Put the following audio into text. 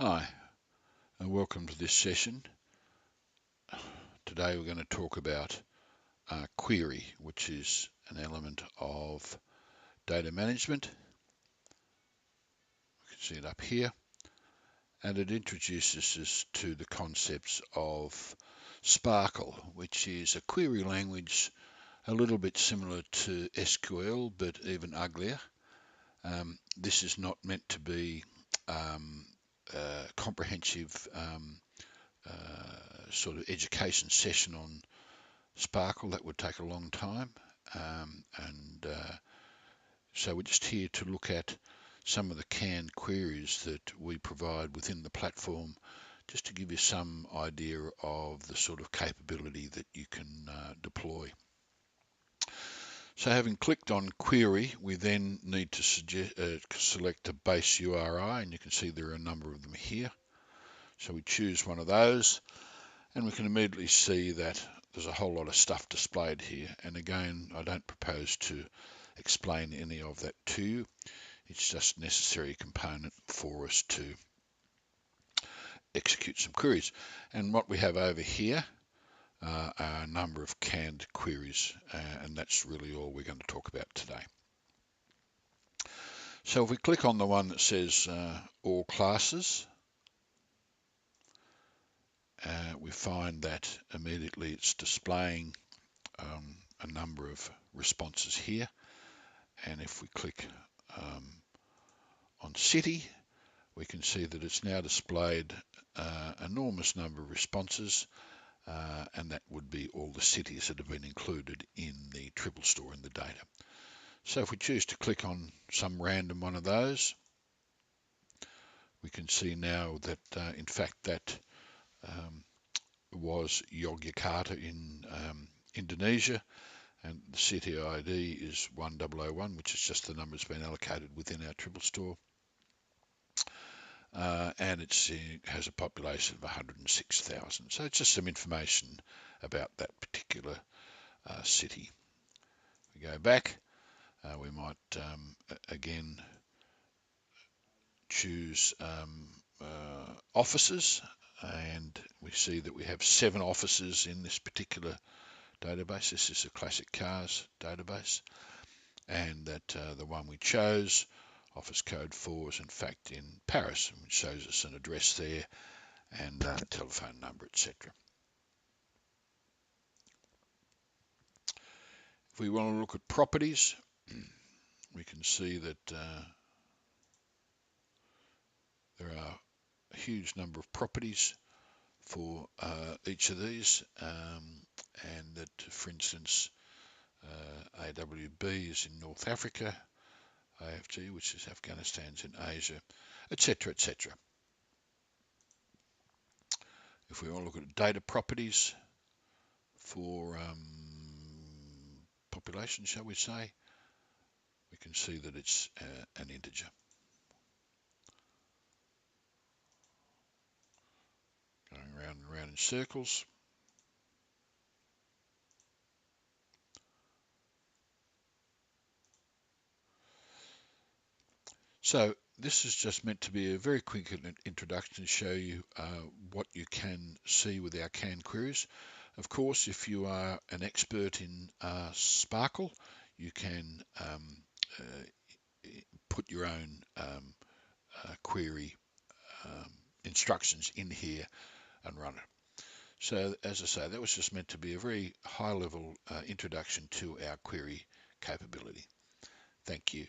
Hi, and welcome to this session. Today we're going to talk about query, which is an element of data management. You can see it up here, and it introduces us to the concepts of Sparkle, which is a query language a little bit similar to SQL, but even uglier. This is not meant to be comprehensive sort of education session on Sparkle. That would take a long time, so we're just here to look at some of the canned queries that we provide within the platform, just to give you some idea of the sort of capability that you can deploy. So having clicked on query, we then need to select a base URI, and you can see there are a number of them here. So we choose one of those, and we can immediately see that there's a whole lot of stuff displayed here. And again, I don't propose to explain any of that to you. It's just a necessary component for us to execute some queries. And what we have over here are a number of canned queries, and that's really all we're going to talk about today. So if we click on the one that says all classes, we find that immediately it's displaying a number of responses here. And if we click on city, we can see that it's now displayed enormous number of responses, and that would be all the cities that have been included in the triple store in the data. So if we choose to click on some random one of those, we can see now that in fact that was Yogyakarta in Indonesia, and the city ID is 1001, which is just the number that's been allocated within our triple store. And it has a population of 106,000. So it's just some information about that particular city. We go back, we might again choose offices, and we see that we have 7 offices in this particular database. This is a classic cars database, and that the one we chose, office code 4, is in fact in Paris, which shows us an address there and telephone number, etc. If we want to look at properties, we can see that there are a huge number of properties for each of these, and that, for instance, AWB is in North Africa, AFG, which is Afghanistan's in Asia, etc., etc. If we want to look at data properties for population, shall we say, we can see that it's an integer. Going round and round in circles. So this is just meant to be a very quick introduction to show you what you can see with our canned queries. Of course, if you are an expert in Sparkle, you can put your own query instructions in here and run it. So as I say, that was just meant to be a very high level introduction to our query capability. Thank you.